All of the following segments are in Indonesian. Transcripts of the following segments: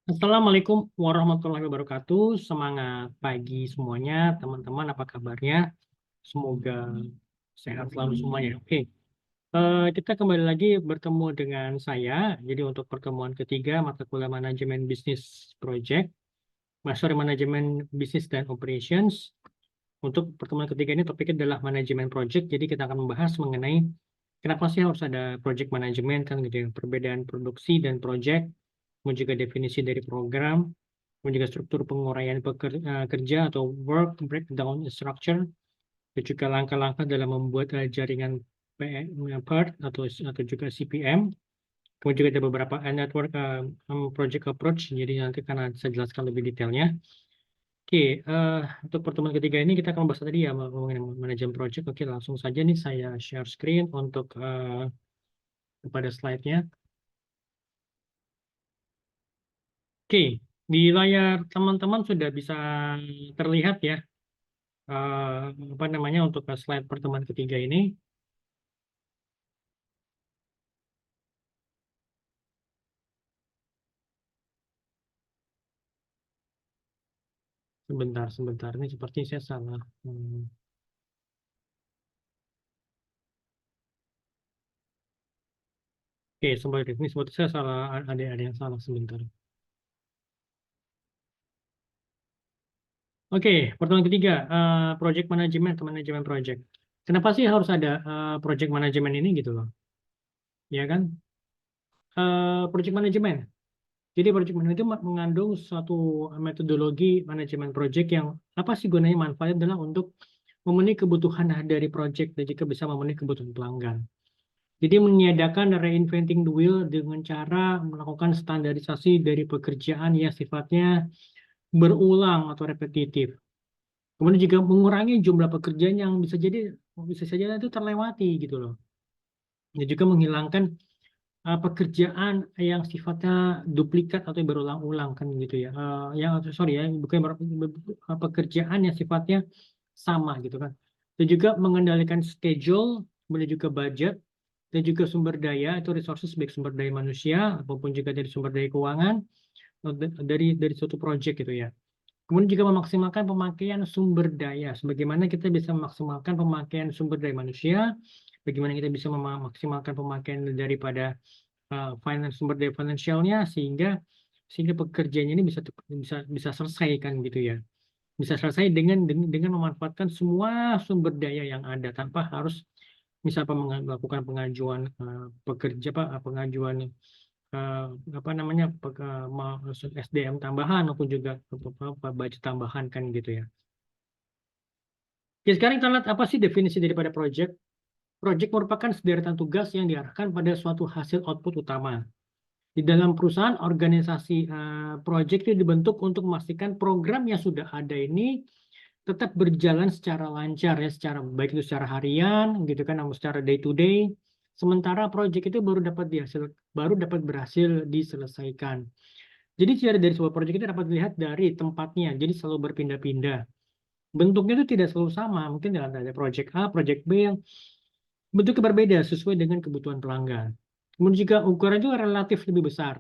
Assalamualaikum warahmatullahi wabarakatuh. Semangat pagi semuanya, teman-teman. Apa kabarnya? Semoga sehat selalu semuanya. Oke, kita kembali lagi bertemu dengan saya. Jadi untuk pertemuan ketiga mata kuliah manajemen bisnis project, manajemen bisnis dan operations. Untuk pertemuan ketiga ini topiknya adalah manajemen project. Jadi kita akan membahas mengenai kenapa sih harus ada project management kan gitu ya. Perbedaan produksi dan project, kemudian juga definisi dari program, kemudian juga struktur penguraian kerja atau work breakdown structure, dan juga langkah-langkah dalam membuat jaringan PERT atau juga CPM. Kemudian juga ada beberapa network project approach, jadi nanti karena saya jelaskan lebih detailnya. Oke, untuk pertemuan ketiga ini kita akan bahas tadi ya mengenai manajemen project. Oke, langsung saja nih saya share screen untuk kepada slide-nya. Oke, di layar teman-teman sudah bisa terlihat ya apa namanya untuk slide pertemuan ketiga ini. Sebentar. Ini seperti saya salah. Oke, ini seperti saya salah. Ada yang salah sebentar. Oke, pertemuan ketiga, project management atau manajemen project. Kenapa sih harus ada project management ini gitu loh? Ya kan? Project management. Jadi project management itu mengandung suatu metodologi manajemen project yang apa sih gunanya, manfaatnya adalah untuk memenuhi kebutuhan dari project dan juga bisa memenuhi kebutuhan pelanggan. Jadi meniadakan reinventing the wheel dengan cara melakukan standarisasi dari pekerjaan yang sifatnya berulang atau repetitif. Kemudian juga mengurangi jumlah pekerjaan yang bisa saja itu terlewati gitu loh. Dan juga menghilangkan pekerjaan yang sifatnya duplikat atau berulang-ulang kan gitu ya. Bukan pekerjaan yang sifatnya sama gitu kan. Dan juga mengendalikan schedule, kemudian juga budget, dan juga sumber daya itu resources, baik sumber daya manusia maupun juga dari sumber daya keuangan dari suatu project gitu ya. Kemudian juga memaksimalkan pemakaian sumber daya. Sebagaimana kita bisa memaksimalkan pemakaian sumber daya manusia, bagaimana kita bisa memaksimalkan pemakaian daripada sumber daya finansialnya sehingga pekerjaannya ini bisa selesai kan gitu ya. Bisa selesai dengan memanfaatkan semua sumber daya yang ada tanpa harus misalnya melakukan pengajuan pengajuan eh, apa namanya SDM tambahan maupun juga budget tambahan kan gitu ya. Oke, sekarang kita lihat apa sih definisi daripada project. Project merupakan sederetan tugas yang diarahkan pada suatu hasil output utama. Di dalam perusahaan, organisasi project itu dibentuk untuk memastikan program yang sudah ada ini tetap berjalan secara lancar ya, baik itu secara harian gitu kan, namun secara day to day. Sementara project itu baru dapat berhasil diselesaikan. Jadi dari sebuah proyek itu dapat dilihat dari tempatnya, jadi selalu berpindah-pindah. Bentuknya itu tidak selalu sama, mungkin ada proyek A, proyek B yang bentuknya berbeda sesuai dengan kebutuhan pelanggan. Kemudian juga ukuran itu relatif lebih besar.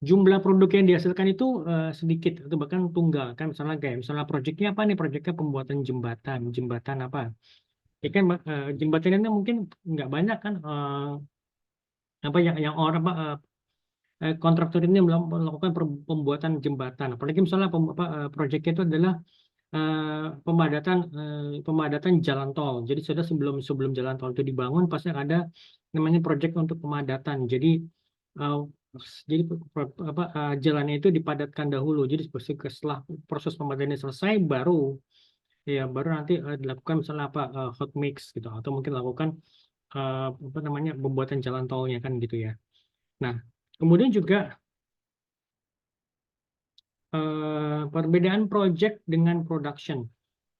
Jumlah produk yang dihasilkan itu sedikit atau bahkan tunggal kan, misalnya proyeknya apa nih, proyeknya pembuatan jembatan apa ya kan, jembatan ini mungkin nggak banyak kan, apa yang orang apa kontraktor ini melakukan pembuatan jembatan, apalagi misalnya proyeknya itu adalah pemadatan jalan tol. Jadi sudah sebelum sebelum jalan tol itu dibangun pasti ada namanya proyek untuk pemadatan. Uh, jalannya itu dipadatkan dahulu. Jadi setelah proses pemadatannya selesai baru nanti dilakukan misalnya hot mix gitu, atau mungkin lakukan apa namanya pembuatan jalan tolnya kan gitu ya. Nah, kemudian juga perbedaan project dengan production.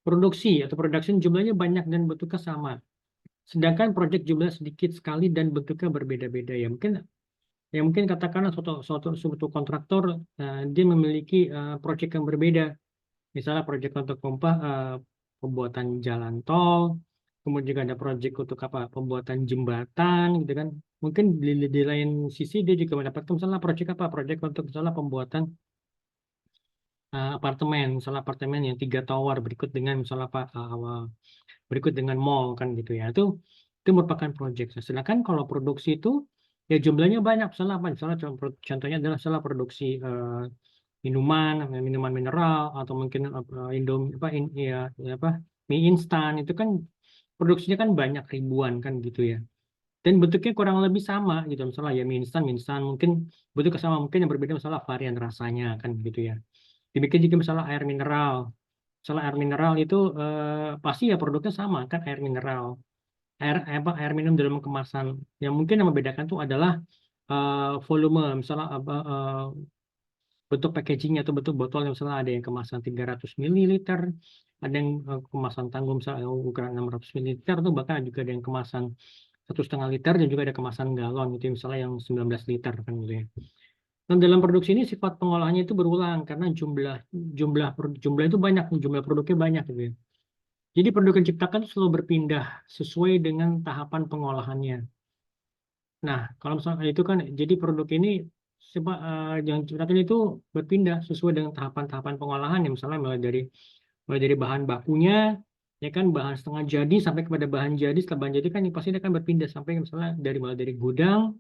Produksi atau production jumlahnya banyak dan bentuknya sama. Sedangkan project jumlahnya sedikit sekali dan bentuknya berbeda-beda ya. Mungkin katakanlah suatu kontraktor dia memiliki project yang berbeda. Misalnya project untuk pembuatan jalan tol, kemudian juga ada project untuk apa pembuatan jembatan gitu kan. Mungkin di lain sisi dia juga mendapatkan misalnya project apa project untuk misalnya pembuatan apartemen, misalnya apartemen yang 3 tower berikut dengan misalnya apa berikut dengan mall kan gitu ya. Itu merupakan project. Sedangkan kalau produksi itu ya jumlahnya banyak. Misalnya apa? Misalnya contohnya adalah misalnya produksi minuman, minuman mineral atau mungkin Indomie apa ya apa mie instan itu kan produksinya kan banyak ribuan kan gitu ya. Dan bentuknya kurang lebih sama gitu. Misalnya ya mie instan mungkin bentuknya sama mungkin yang berbeda misalnya varian rasanya kan gitu ya. Dibikin juga misalnya air mineral. Misalnya air mineral itu pasti ya produknya sama kan air mineral. Air minum dalam kemasan. Yang mungkin yang membedakan itu adalah volume, misalnya bentuk packagingnya atau bentuk botolnya, misalnya ada yang kemasan 300 mililiter, ada yang kemasan tanggung misalnya ukuran 600 mililiter, atau bahkan juga ada yang kemasan 1,5 liter dan juga ada kemasan galon gitu, misalnya yang 19 liter kan gitu ya. Dan dalam produksi ini sifat pengolahannya itu berulang karena jumlah itu banyak, jumlah produknya banyak gitu ya. Jadi produk yang diciptakan selalu berpindah sesuai dengan tahapan pengolahannya. Nah, kalau misalnya itu kan, jadi produk ini yang diciptakan itu berpindah sesuai dengan tahapan-tahapan pengolahan. Ya, misalnya mulai dari bahan bakunya, ya kan bahan setengah jadi sampai kepada bahan jadi. Setelah bahan jadi kan ini pasti akan berpindah sampai misalnya mulai dari gudang,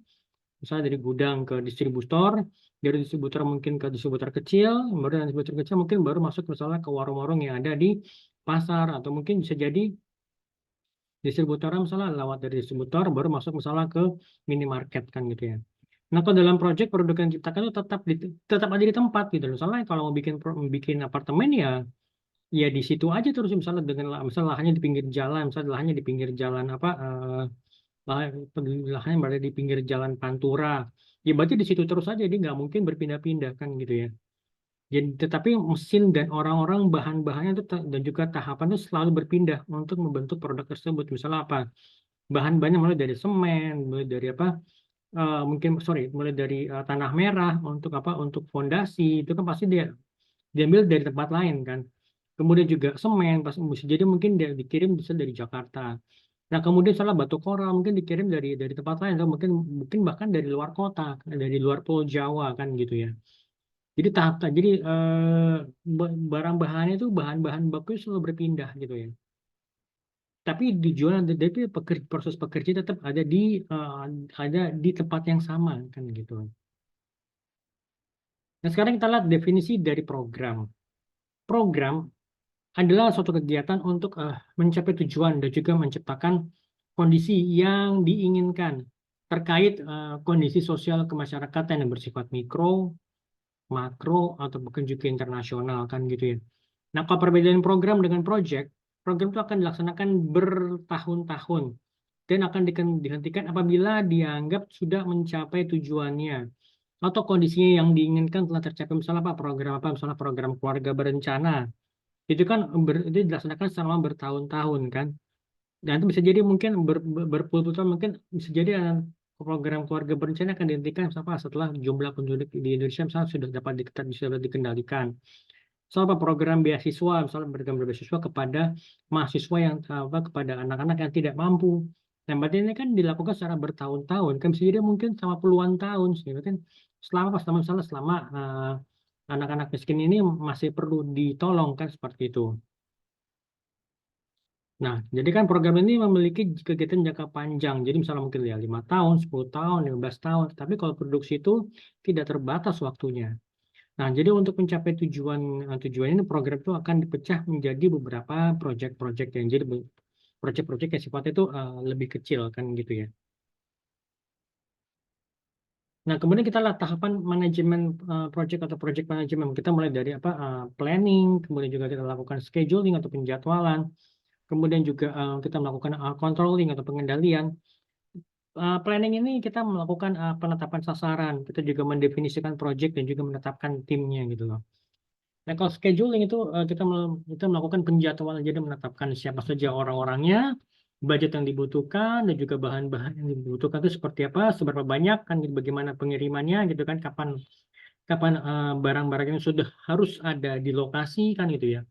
misalnya dari gudang ke distributor, dari distributor mungkin ke distributor kecil, baru dari distributor kecil mungkin baru masuk misalnya ke warung-warung yang ada di pasar atau mungkin bisa jadi distributor misalnya lewat dari distributor baru masuk misalnya ke minimarket kan gitu ya. Nah, kalau dalam project produk yang diciptakan itu tetap ada di tempat gitu loh. Soalnya kalau mau bikin apartemen ya di situ aja terus misalnya misalnya lahannya di pinggir jalan, misalnya lahannya di pinggir jalan apa lahannya berada di pinggir jalan Pantura. Ya berarti di situ terus aja dia nggak mungkin berpindah-pindah kan gitu ya. Jadi, tetapi mesin dan orang-orang bahan-bahannya itu dan juga tahapan itu selalu berpindah untuk membentuk produk tersebut. Misalnya apa? Bahan-bahannya mulai dari semen, mulai dari apa? Mulai dari tanah merah untuk apa? Untuk fondasi itu kan pasti dia diambil dari tempat lain kan. Kemudian juga semen, pas bisa jadi mungkin dia dikirim bisa dari Jakarta. Nah, kemudian salah batu koral mungkin dikirim dari tempat lain, atau mungkin mungkin bahkan dari luar kota, dari luar Pulau Jawa kan gitu ya. Jadi jadi barang bahannya itu bahan-bahan baku selalu berpindah gitu ya. Tapi dijual dari proses pekerja tetap ada di tempat yang sama kan gitu. Nah, sekarang kita lihat definisi dari program. Program adalah suatu kegiatan untuk mencapai tujuan dan juga menciptakan kondisi yang diinginkan terkait kondisi sosial kemasyarakatan yang bersifat mikro, makro, atau bahkan juga internasional kan gitu ya. Nah, kalau perbedaan program dengan project, program itu akan dilaksanakan bertahun-tahun dan akan dihentikan apabila dianggap sudah mencapai tujuannya atau kondisinya yang diinginkan telah tercapai. Misalnya apa, misalnya program keluarga berencana itu kan itu dilaksanakan selama bertahun-tahun kan, dan itu bisa jadi mungkin berpuluh-puluh tahun, mungkin bisa jadi program keluarga berencana akan dihentikan setelah jumlah penduduk di Indonesia misalnya sudah dikendalikan. Soal program beasiswa, misalnya program beasiswa kepada mahasiswa yang kepada anak-anak yang tidak mampu. Nah, berarti ini kan dilakukan secara bertahun-tahun, kan bisa jadi mungkin sama puluhan tahun, sehingga kan selama anak-anak miskin ini masih perlu ditolong kan seperti itu. Nah, jadi kan program ini memiliki kegiatan jangka panjang. Jadi misalnya mungkin ya 5 tahun, 10 tahun, 15 tahun. Tapi kalau produksi itu tidak terbatas waktunya. Nah, jadi untuk mencapai tujuan ini program itu akan dipecah menjadi beberapa proyek-proyek yang jadi proyek-proyek yang sifatnya itu lebih kecil kan gitu ya. Nah, kemudian kita lihat tahapan manajemen proyek atau proyek manajemen. Kita mulai dari apa planning, kemudian juga kita lakukan scheduling atau penjadwalan, kemudian juga kita melakukan controlling atau pengendalian. Planning ini kita melakukan penetapan sasaran, kita juga mendefinisikan proyek dan juga menetapkan timnya gitu loh. Nah, kalau scheduling itu kita melakukan penjadwalan, jadi menetapkan siapa saja orang-orangnya, budget yang dibutuhkan, dan juga bahan-bahan yang dibutuhkan itu seperti apa, seberapa banyak, kan gitu, bagaimana pengirimannya, gitu kan, kapan barang-barang yang sudah harus ada di lokasi kan gitu ya.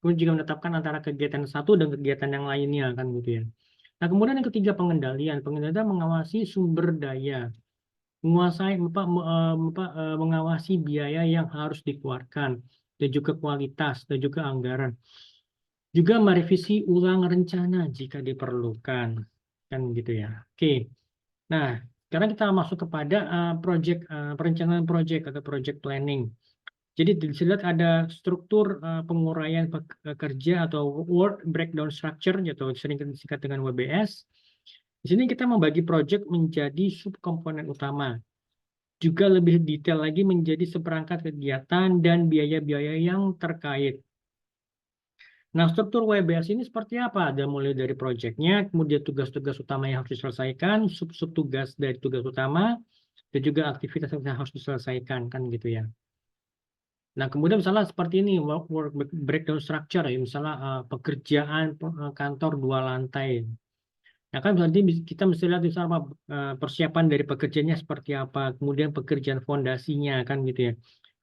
Kemudian juga menetapkan antara kegiatan satu dan kegiatan yang lainnya kan gitu ya. Nah, kemudian yang ketiga pengendalian. Pengendalian mengawasi sumber daya, mengawasi biaya yang harus dikeluarkan dan juga kualitas dan juga anggaran. Juga merevisi ulang rencana jika diperlukan kan gitu ya. Oke. Nah, sekarang kita masuk kepada perencanaan project atau project planning. Jadi dilihat ada struktur penguraian kerja atau work breakdown structure atau sering disingkat dengan WBS. Di sini kita membagi project menjadi subkomponen utama. Juga lebih detail lagi menjadi seperangkat kegiatan dan biaya-biaya yang terkait. Nah, struktur WBS ini seperti apa? Ada mulai dari proyeknya, kemudian tugas-tugas utama yang harus diselesaikan, sub-sub tugas dari tugas utama, dan juga aktivitas yang harus diselesaikan, kan gitu ya. Nah, kemudian misalnya seperti ini, work breakdown structure, ya, misalnya pekerjaan kantor 2 lantai. Nah, kan nanti kita mesti lihat misalnya persiapan dari pekerjaannya seperti apa, kemudian pekerjaan fondasinya, kan gitu ya.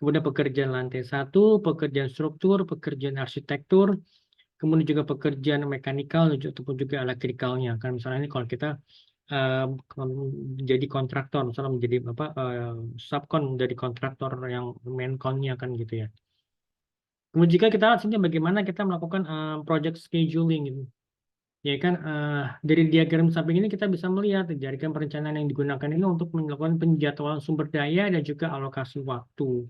Kemudian pekerjaan lantai 1, pekerjaan struktur, pekerjaan arsitektur, kemudian juga pekerjaan mekanikal ataupun juga elektrikalnya kan misalnya ini kalau kita uh, jadi kontraktor misalnya menjadi subkon dari kontraktor yang mainkonnya kan gitu ya. Kemudian jika kita lihat sini bagaimana kita melakukan project scheduling gitu. Ya kan dari diagram samping ini kita bisa melihat jaringan perencanaan yang digunakan ini untuk melakukan penjadwalan sumber daya dan juga alokasi waktu.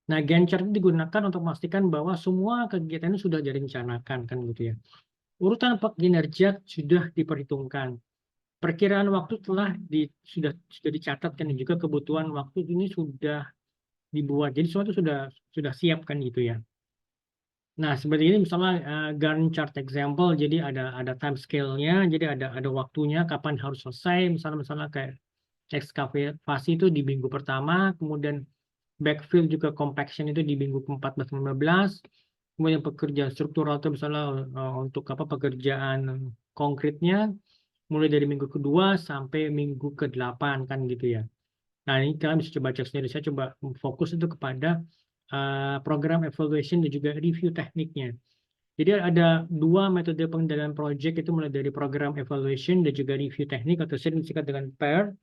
Nah, Gantt chart itu digunakan untuk memastikan bahwa semua kegiatan ini sudah direncanakan kan gitu ya. Urutan kinerja sudah diperhitungkan. Perkiraan waktu sudah dicatatkan dan juga kebutuhan waktu ini sudah dibuat. Jadi semua itu sudah siap kan gitu ya. Nah, seperti ini misalnya Gantt chart example, jadi ada time scale-nya, jadi ada waktunya kapan harus selesai. Misalnya kayak ekskavasi itu di minggu pertama, kemudian backfill juga compaction itu di minggu ke-14-15. Kemudian pekerjaan struktural itu misalnya untuk pekerjaan konkretnya mulai dari minggu kedua sampai minggu ke-8 kan gitu ya. Nah, ini kalian bisa coba cek sendiri. Saya coba fokus itu kepada program evaluation dan juga review tekniknya. Jadi ada 2 metode pengendalian project itu mulai dari program evaluation dan juga review teknik atau sering disingkat dengan PAIR.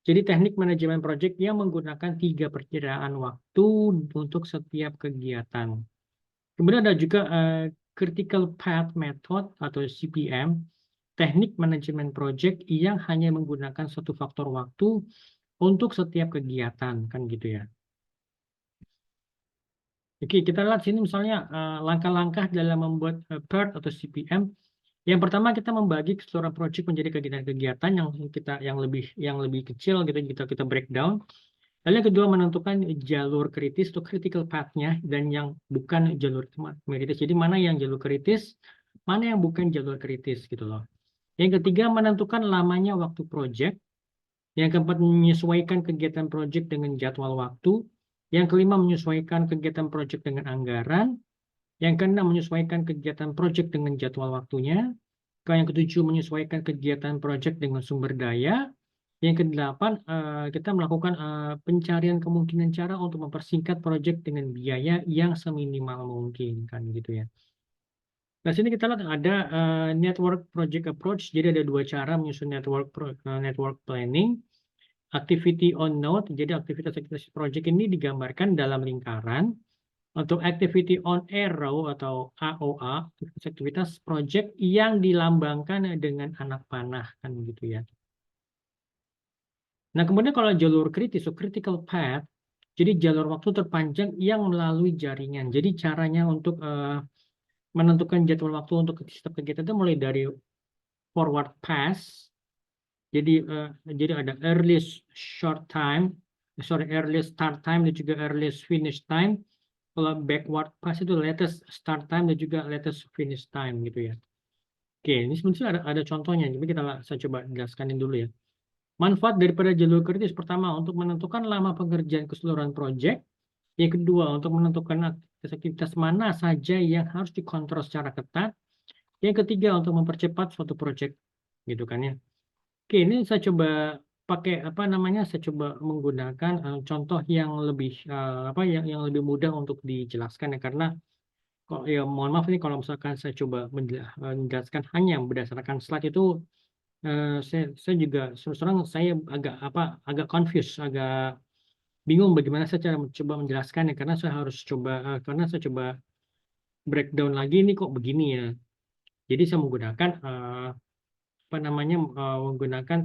Jadi teknik manajemen project yang menggunakan 3 perkiraan waktu untuk setiap kegiatan. Kemudian ada juga Critical Path Method atau CPM, teknik manajemen project yang hanya menggunakan satu faktor waktu untuk setiap kegiatan, kan gitu ya. Oke, kita lihat sini misalnya langkah-langkah dalam membuat PERT atau CPM. Yang pertama kita membagi keseluruhan project menjadi kegiatan-kegiatan yang lebih kecil gitu kita breakdown. Lalu yang kedua menentukan jalur kritis atau critical path-nya dan yang bukan jalur kritis. Jadi mana yang jalur kritis, mana yang bukan jalur kritis gitu loh. Yang ketiga menentukan lamanya waktu project. Yang keempat menyesuaikan kegiatan project dengan jadwal waktu. Yang kelima menyesuaikan kegiatan project dengan anggaran. Yang keenam menyesuaikan kegiatan project dengan jadwal waktunya. Yang ketujuh menyesuaikan kegiatan project dengan sumber daya. Yang kedelapan, kita melakukan pencarian kemungkinan cara untuk mempersingkat proyek dengan biaya yang seminimal mungkin, kan gitu ya. Nah, sini kita lihat ada network project approach. Jadi ada 2 cara menyusun network planning. Activity on node, jadi aktivitas-aktivitas project ini digambarkan dalam lingkaran. Untuk activity on arrow atau AOA, aktivitas project yang dilambangkan dengan anak panah, kan gitu ya. Nah, kemudian kalau jalur kritis, so critical path, jadi jalur waktu terpanjang yang melalui jaringan. Jadi caranya untuk menentukan jadwal waktu untuk setiap kegiatan itu mulai dari forward pass. Jadi ada earliest earliest start time dan juga earliest finish time. Kalau backward pass itu latest start time dan juga latest finish time gitu ya. Oke, ini sebenarnya ada contohnya. Jadi saya coba jelaskan dulu ya. Manfaat daripada jalur kritis pertama untuk menentukan lama pengerjaan keseluruhan proyek. Yang kedua untuk menentukan aktivitas mana saja yang harus dikontrol secara ketat. Yang ketiga untuk mempercepat suatu proyek, gitu kan ya. Oke, ini saya coba pakai saya coba menggunakan contoh yang lebih yang lebih mudah untuk dijelaskan ya karena Kok ya mohon maaf nih kalau misalkan saya coba menjelaskan hanya berdasarkan slide itu, saya juga terus terang saya agak confused, agak bingung bagaimana saya cara mencoba menjelaskannya karena saya coba breakdown lagi ini kok begini ya. Jadi saya menggunakan menggunakan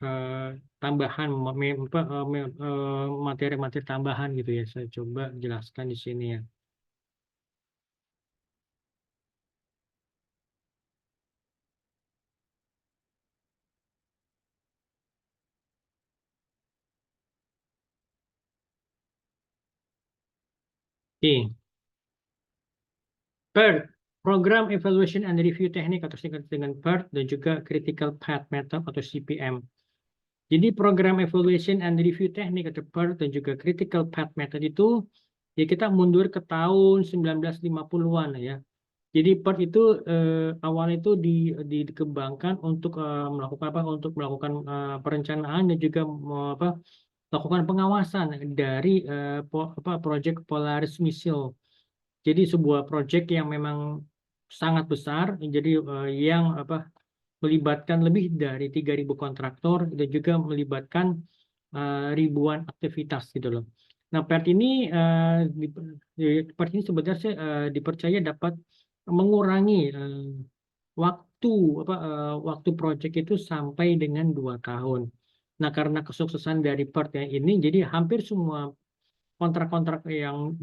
eh, tambahan materi-materi tambahan gitu ya. Saya coba jelaskan di sini ya. Oke. PERT, Program Evaluation and Review Technique atau singkat dengan PERT, dan juga Critical Path Method atau CPM. Jadi program Evaluation and Review Technique atau PERT dan juga Critical Path Method itu ya kita mundur ke tahun 1950-an ya. Jadi PERT itu awalnya itu dikembangkan untuk melakukan perencanaan dan juga melakukan pengawasan dari proyek Polaris Missile. Jadi sebuah proyek yang memang sangat besar, jadi yang melibatkan lebih dari 3.000 kontraktor dan juga melibatkan ribuan aktivitas gitu loh. Nah, PERT ini sebenarnya dipercaya dapat mengurangi waktu proyek itu sampai dengan 2 tahun. Nah, karena kesuksesan dari PERT yang ini, jadi hampir semua kontrak-kontrak yang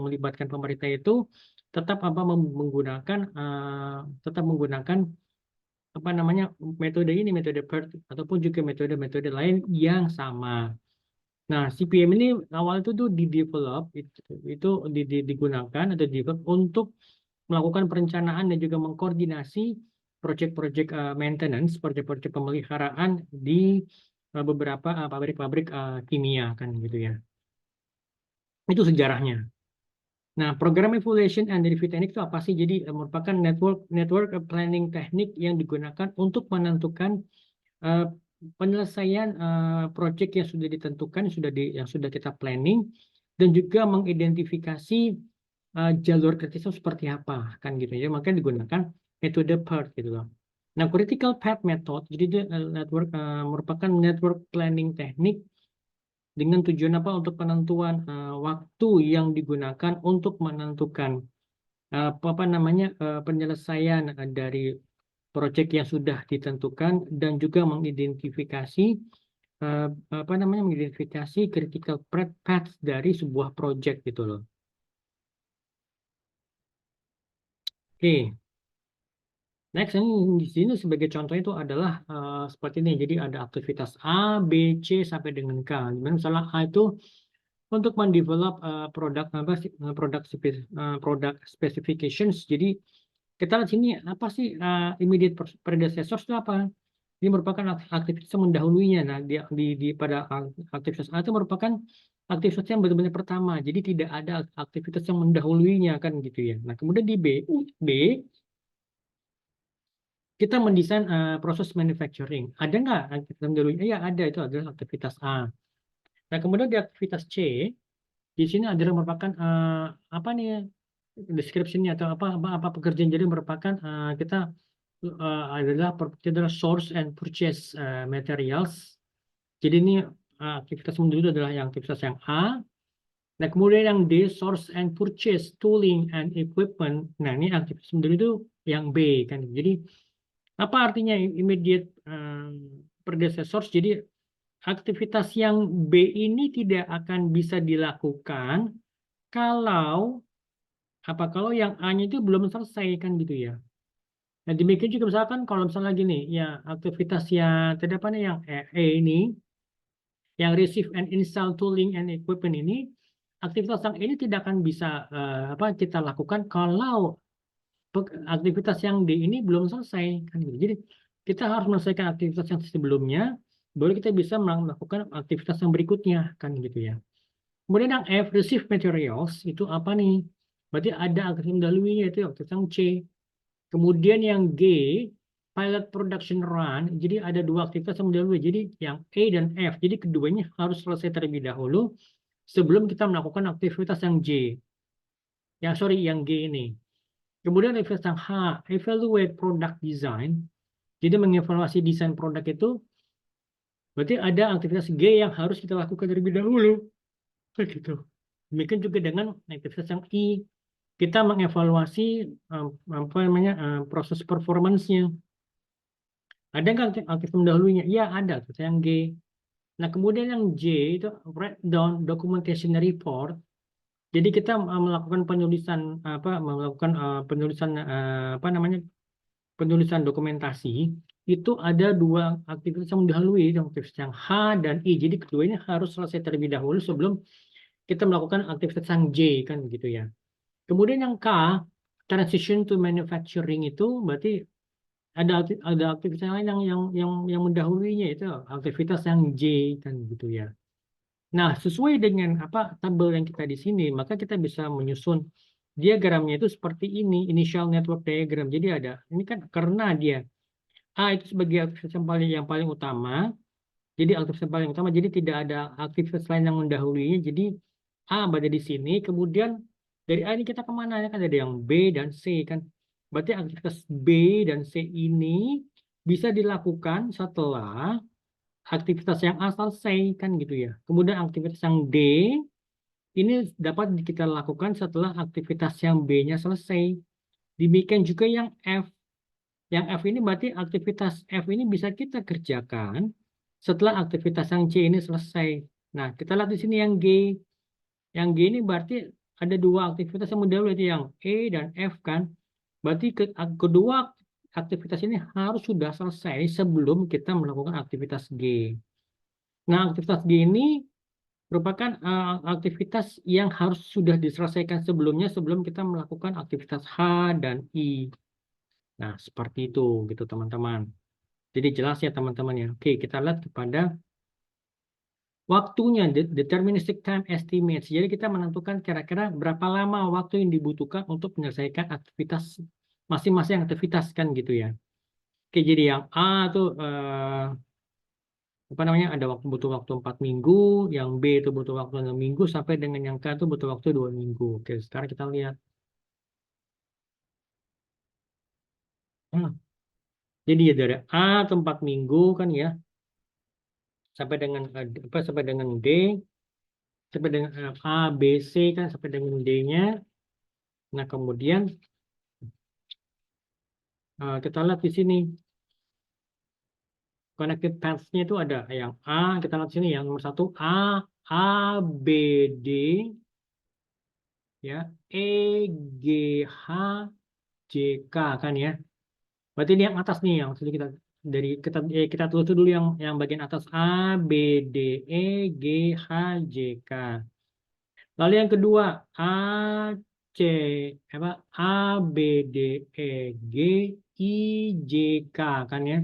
melibatkan pemerintah itu tetap menggunakan metode ini, metode PERT ataupun juga metode-metode lain yang sama. Nah, CPM ini awal itu tuh digunakan atau develop untuk melakukan perencanaan dan juga mengkoordinasi proyek-proyek maintenance, proyek-proyek pemeliharaan di beberapa pabrik-pabrik kimia kan gitu ya. Itu sejarahnya. Nah, program evaluation and review teknik itu apa sih? Jadi merupakan network planning teknik yang digunakan untuk menentukan uh, penyelesaian proyek yang sudah ditentukan, yang sudah kita planning, dan juga mengidentifikasi jalur kritisnya seperti apa kan gitu ya. Makanya digunakan metode PERT gitu loh. Nah, critical path method jadi itu merupakan network planning teknik dengan tujuan apa? Untuk penentuan waktu yang digunakan untuk menentukan penyelesaian dari proyek yang sudah ditentukan dan juga mengidentifikasi critical path dari sebuah proyek gitu loh. Oke. Next, ini di sini sebagai contoh itu adalah seperti ini. Jadi ada aktivitas A, B, C sampai dengan K. Misalnya A itu untuk mendevelop produk specifications. Jadi kita lihat sini apa sih immediate predecessors itu apa? Ini merupakan aktivitas yang mendahulunya. Nah, pada aktivitas A itu merupakan aktivitas yang benar-benar pertama. Jadi tidak ada aktivitas yang mendahulunya kan gitu ya. Nah, kemudian di B kita mendesain proses manufacturing. Ada nggak aktivitas mendahulunya? Ya ada, itu adalah aktivitas A. Nah, kemudian di aktivitas C, di sini adalah merupakan apa nih description-nya atau apa pekerjaan, jadi merupakan kita adalah source and purchase materials. Jadi ini aktivitas mendahului itu adalah yang aktivitas yang A. Nah, kemudian yang D, source and purchase tooling and equipment. Nah, ini aktivitas mendahului itu yang B kan. Jadi apa artinya immediate predecessors? Jadi aktivitas yang B ini tidak akan bisa dilakukan kalau yang A-nya itu belum selesai kan gitu ya. Nah, demikian juga misalkan kalau misalnya gini, ya aktivitas yang tadi apa nih yang E ini, yang receive and install tooling and equipment ini, aktivitas yang ini tidak akan bisa kita lakukan kalau aktivitas yang D ini belum selesai kan gitu. Jadi kita harus menyelesaikan aktivitas yang sebelumnya, baru kita bisa melakukan aktivitas yang berikutnya kan gitu ya. Kemudian yang F, receive materials, itu apa nih? Berarti ada aktivitas mendahulunya, itu aktivitas yang C. Kemudian yang G, pilot production run, jadi ada 2 aktivitas yang mendahului. Jadi yang E dan F, jadi keduanya harus selesai terlebih dahulu sebelum kita melakukan aktivitas yang J. yang G ini. Kemudian aktivitas yang H, evaluate product design. Jadi mengevaluasi desain produk itu, berarti ada aktivitas G yang harus kita lakukan terlebih dahulu. Begitu. Demikian juga dengan aktivitas yang I, kita mengevaluasi apa namanya proses performance-nya. Ada nggak aktivitas mendahulunya? Iya, ada. Aktivitas yang G. Nah, kemudian yang J itu write down documentation report. Jadi kita melakukan penulisan melakukan penulisan apa namanya penulisan dokumentasi itu ada dua aktivitas yang mendahului, aktivitas yang H dan I. Jadi keduanya harus selesai terlebih dahulu sebelum kita melakukan aktivitas yang J kan gitu ya. Kemudian yang K, transition to manufacturing itu berarti ada aktivitas lain yang mendahuluinya itu aktivitas yang J kan gitu ya. Nah, sesuai dengan tabel yang kita di sini, maka kita bisa menyusun diagramnya itu seperti ini, initial network diagram. Jadi ada ini kan karena dia A itu sebagai aktivitas yang paling utama. Jadi aktivitas yang paling utama, jadi tidak ada aktivitas lain yang mendahuluinya. Jadi A berada di sini, kemudian dari A ini kita kemana ya kan ada yang B dan C kan. Berarti aktivitas B dan C ini bisa dilakukan setelah aktivitas yang A selesai kan gitu ya. Kemudian aktivitas yang D ini dapat kita lakukan setelah aktivitas yang B-nya selesai. Demikian juga yang F. Yang F ini berarti aktivitas F ini bisa kita kerjakan setelah aktivitas yang C ini selesai. Nah, kita lihat di sini yang G. Yang G ini berarti ada dua aktivitas yang mendahului, yaitu yang E dan F kan. Berarti kedua aktivitas ini harus sudah selesai sebelum kita melakukan aktivitas G. Nah, aktivitas G ini merupakan aktivitas yang harus sudah diselesaikan sebelumnya sebelum kita melakukan aktivitas H dan I. Nah, seperti itu gitu teman-teman. Jadi jelas ya teman-teman ya. Oke, kita lihat kepada waktunya, deterministic time estimates. Jadi kita menentukan kira-kira berapa lama waktu yang dibutuhkan untuk menyelesaikan aktivitas masing-masing aktivitas kan gitu ya. Oke, jadi yang A tuh apa namanya ada butuh waktu 4 minggu, yang B itu butuh waktu 6 minggu, sampai dengan yang K itu butuh waktu 2 minggu. Oke, sekarang kita lihat. Jadi ya dari A itu 4 minggu kan ya, sampai dengan D, sampai dengan A, B, C kan sampai dengan D-nya. Nah, kemudian kita lihat di sini connected paths-nya itu ada yang A, kita lihat sini yang nomor 1 A, B, D, ya, E, G, H, J, K kan ya. Berarti ini yang atas nih yang sudah kita tulis dulu yang bagian atas A, B, D, E, G, H, J, K. Lalu yang kedua A, C, A, B, D, E, G, I, J, K kan ya.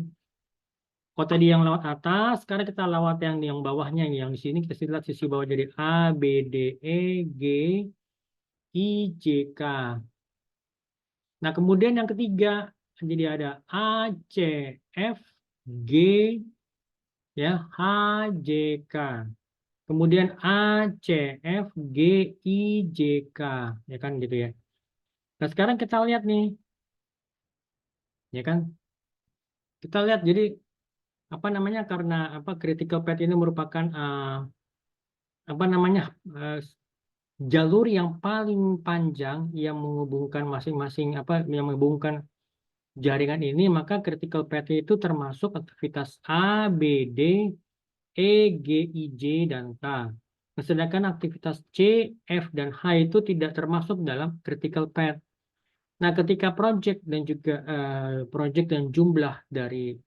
Kalau tadi yang lewat atas, sekarang kita lewat yang bawahnya. Yang di sini kita lihat sisi bawah jadi A, B, D, E, G, I, J, K. Nah, kemudian yang ketiga, jadi ada A, C, F, G, ya, H, J, K. Kemudian A, C, F, G, I, J, K. Ya kan gitu ya. Nah, sekarang kita lihat nih. Ya kan? Kita lihat jadi apa namanya karena critical path ini merupakan apa namanya jalur yang paling panjang yang menghubungkan masing-masing yang menghubungkan jaringan ini, maka critical path itu termasuk aktivitas A, B, D, E, G, I, J, dan K. Nah, sedangkan aktivitas C, F, dan H itu tidak termasuk dalam critical path. Nah, ketika project dan jumlah dari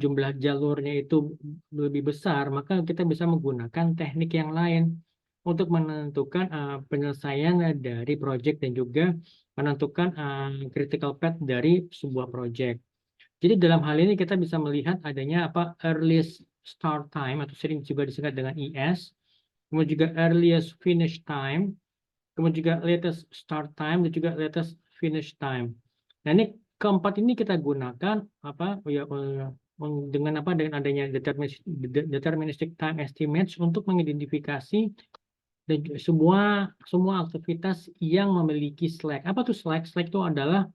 jumlah jalurnya itu lebih besar, maka kita bisa menggunakan teknik yang lain untuk menentukan penyelesaian dari project dan juga menentukan critical path dari sebuah project. Jadi dalam hal ini kita bisa melihat adanya earliest start time atau sering juga disingkat dengan ES, kemudian juga earliest finish time, kemudian juga latest start time dan juga latest finish time. Nah, ini keempat ini kita gunakan dengan adanya deterministic time estimates untuk mengidentifikasi dan semua aktivitas yang memiliki Slack. Apa tuh Slack? Slack itu adalah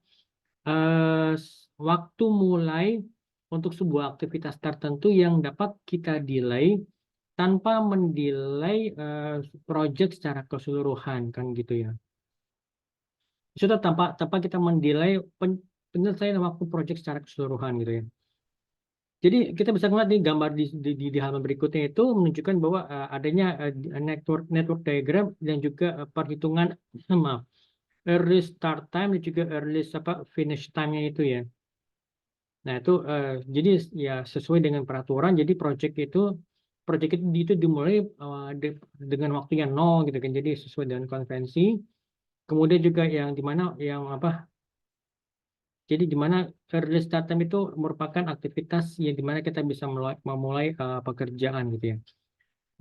waktu mulai untuk sebuah aktivitas tertentu yang dapat kita delay tanpa mendelay project secara keseluruhan, kan gitu ya. Sudah tanpa kita mendelay penyelesaian waktu project secara keseluruhan gitu ya. Jadi kita bisa melihat di gambar di halaman berikutnya itu menunjukkan bahwa adanya network diagram dan juga perhitungan maaf, early start time dan juga early finish time-nya itu ya. Nah, itu jadi ya sesuai dengan peraturan, jadi project itu dimulai dengan waktunya 0 gitu kan. Jadi sesuai dengan konvensi. Kemudian juga yang dimana yang apa? Jadi di mana early start time itu merupakan aktivitas yang dimana kita bisa memulai pekerjaan gitu ya.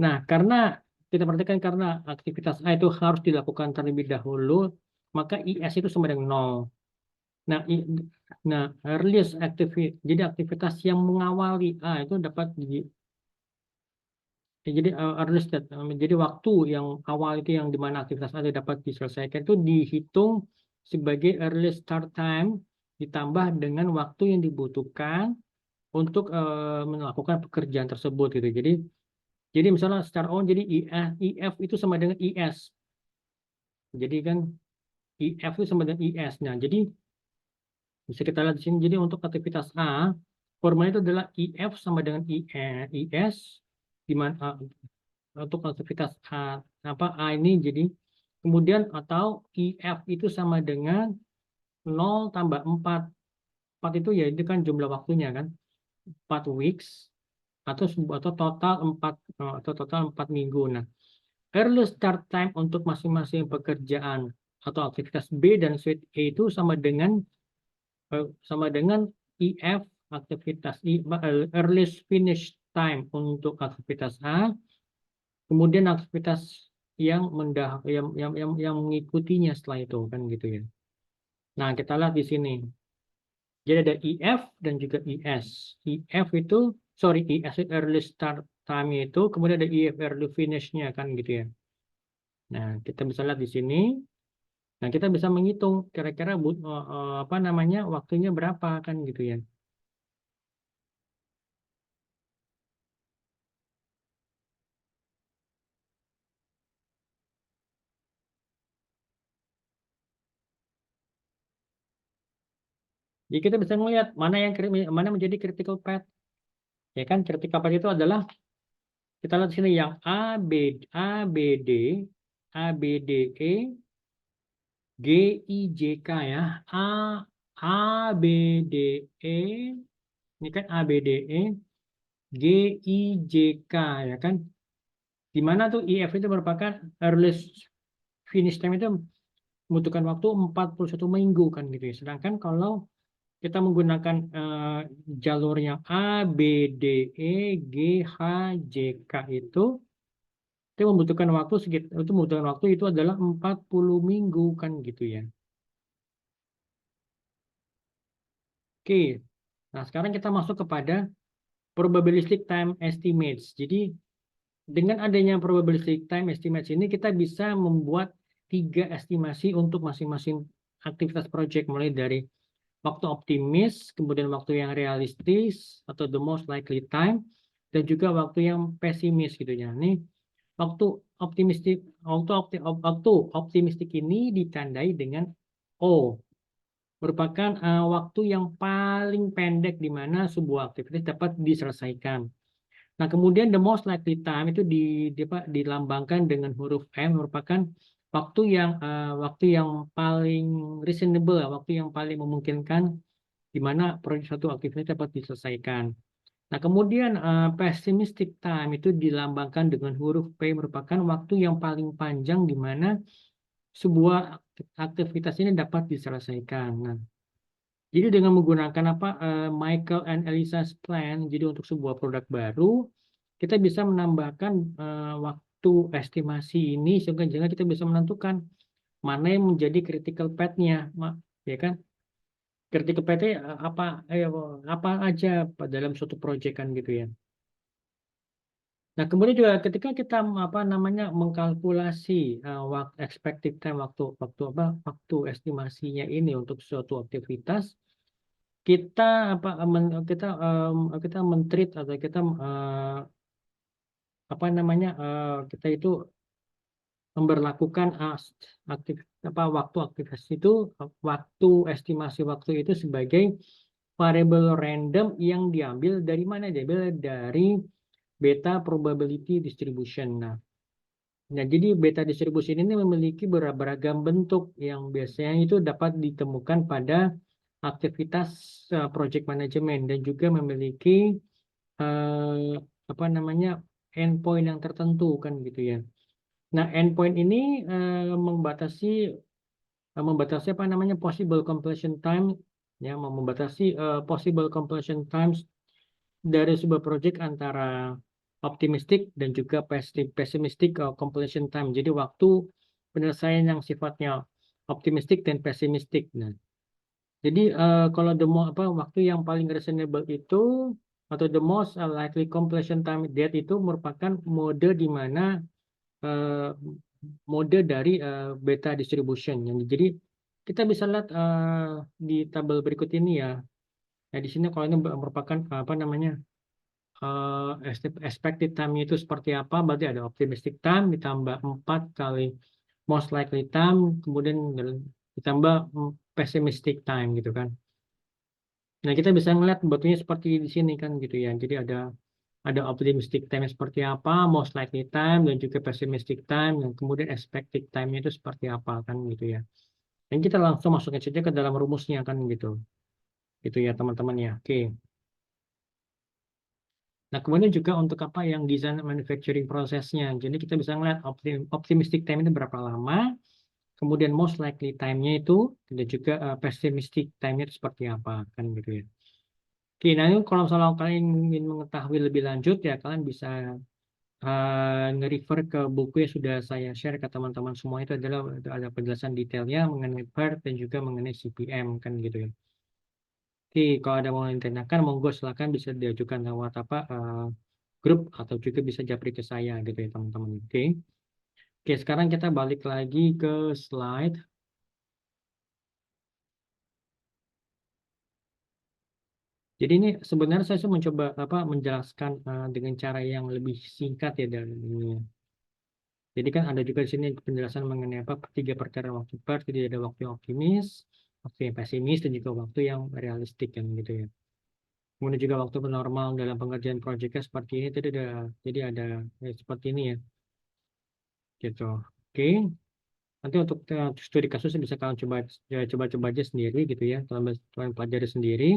Nah, karena kita perhatikan karena aktivitas A itu harus dilakukan terlebih dahulu, maka IS itu sama dengan 0. Nah, earliest activity, jadi aktivitas yang mengawali A itu dapat jadi earliest jadi waktu yang awal itu yang dimana aktivitas A itu dapat diselesaikan itu dihitung sebagai early start time ditambah dengan waktu yang dibutuhkan untuk melakukan pekerjaan tersebut gitu. Jadi misalnya secara on jadi IF itu sama dengan IS. Jadi kan IF itu sama dengan IS. Nah, jadi bisa kita lihat di sini. Jadi untuk aktivitas A, formulanya itu adalah IF sama dengan IS, di mana untuk aktivitas A, A ini jadi kemudian atau IF itu sama dengan 0 tambah 4. 4 itu ya itu kan jumlah waktunya kan. 4 weeks atau total 4 minggu. Nah, early start time untuk masing-masing pekerjaan atau aktivitas B dan suite A itu sama dengan IF aktivitas earliest finish time untuk aktivitas A, kemudian aktivitas yang mengikutinya setelah itu kan gitu ya. Nah, kita lihat di sini. Jadi ada IF dan juga IS. IF itu IS itu early start time itu, kemudian ada IF early finish-nya kan gitu ya. Nah, kita bisa lihat di sini. Nah, kita bisa menghitung kira-kira apa namanya waktunya berapa kan gitu ya. Jadi kita bisa melihat mana menjadi critical path. Ya kan, critical path itu adalah kita lihat di sini yang D, E, G, I, J, K ya. A, B, D, E, ini kan A, B, D, E, G, I, J, K ya kan. Di mana tuh IF itu merupakan earliest finish time itu membutuhkan waktu 41 minggu kan gitu ya. Sedangkan kalau kita menggunakan jalurnya A, B, D, E, G, H, J, K itu membutuhkan waktu itu adalah 40 minggu kan gitu ya. Oke. Nah, sekarang kita masuk kepada probabilistic time estimates. Jadi dengan adanya probabilistic time estimates ini kita bisa membuat 3 estimasi untuk masing-masing aktivitas project mulai dari waktu optimis, kemudian waktu yang realistis atau the most likely time, dan juga waktu yang pesimis gitu ya. Ini waktu optimistik ini ditandai dengan O, merupakan waktu yang paling pendek di mana sebuah aktivitas dapat diselesaikan. Nah, kemudian the most likely time itu dilambangkan dengan huruf M, merupakan waktu yang paling reasonable, waktu yang paling memungkinkan di mana proyek satu aktivitas dapat diselesaikan. Nah, kemudian pessimistic time itu dilambangkan dengan huruf P, merupakan waktu yang paling panjang di mana sebuah aktivitas ini dapat diselesaikan. Nah, jadi dengan menggunakan Michael and Elisa's plan, jadi untuk sebuah produk baru, kita bisa menambahkan waktu estimasi ini sehingga kita bisa menentukan mana yang menjadi critical path-nya, ya kan? Critical path apa aja dalam suatu proyek kan gitu ya. Nah, kemudian juga ketika kita apa namanya mengkalkulasi expected time waktu estimasinya ini untuk suatu aktivitas, kita kita men-treat atau kita kita itu memberlakukan waktu aktivitas itu estimasi waktu itu sebagai variabel random yang diambil dari mana? Diambil dari beta probability distribution. Nah, jadi beta distribution ini memiliki beragam bentuk yang biasanya itu dapat ditemukan pada aktivitas project management dan juga memiliki endpoint yang tertentu kan gitu ya. Nah, endpoint ini membatasi possible completion time, ya, membatasi possible completion times dari sebuah project antara optimistic dan juga pessimistic completion time. Jadi waktu penyelesaian yang sifatnya optimistic dan pessimistic. Nah, jadi kalau waktu yang paling reasonable itu atau the most likely completion time date itu merupakan mode di mana mode dari beta distribution. Jadi kita bisa lihat di tabel berikut ini ya. Nah, di sini kalau ini merupakan expected time itu seperti apa, berarti ada optimistic time ditambah 4 kali most likely time, kemudian ditambah pessimistic time gitu kan. Nah, kita bisa ngeliat bentuknya seperti di sini kan gitu ya. Jadi ada optimistic time seperti apa, most likely time, dan juga pessimistic time, dan kemudian expected time itu seperti apa kan gitu ya. Dan kita langsung masukin saja ke dalam rumusnya kan gitu. Gitu ya teman-teman ya. Oke. Nah, kemudian juga untuk apa yang desain manufacturing prosesnya. Jadi kita bisa ngeliat optimistic time itu berapa lama, kemudian most likely time-nya itu, dan juga pessimistic time-nya itu seperti apa kan gitu ya. Oke, nah ini kalau misalnya kalian ingin mengetahui lebih lanjut ya, kalian bisa nge-refer ke buku yang sudah saya share ke teman-teman semua. Itu adalah ada penjelasan detailnya mengenai PERT dan juga mengenai CPM kan gitu ya. Oke, kalau ada mau ditanyakan, monggo silakan bisa diajukan lewat grup atau juga bisa japri ke saya gitu ya teman-teman. Oke. Oke, sekarang kita balik lagi ke slide. Jadi ini sebenarnya saya mencoba menjelaskan dengan cara yang lebih singkat ya dan ini. Jadi kan ada juga di sini penjelasan mengenai tiga perkara waktu PERT. Jadi ada waktu yang optimis, waktu yang pesimis, dan juga waktu yang realistik kan gitu ya. Kemudian juga waktu normal dalam pengerjaan proyeknya seperti ini. Jadi ada seperti ini ya, gitu. Oke. Nanti untuk studi kasusnya bisa kalian coba aja sendiri gitu ya, kalian pelajari sendiri.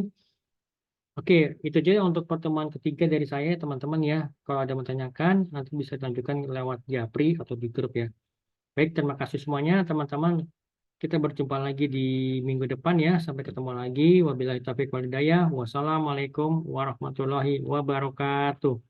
Oke, itu aja untuk pertemuan ketiga dari saya teman-teman ya. Kalau ada yang menanyakan, nanti bisa lanjutkan lewat Japri atau di grup ya. Baik, terima kasih semuanya teman-teman. Kita berjumpa lagi di minggu depan ya. Sampai ketemu lagi. Wabillahi taufiq wal hidayah. Wassalamualaikum warahmatullahi wabarakatuh.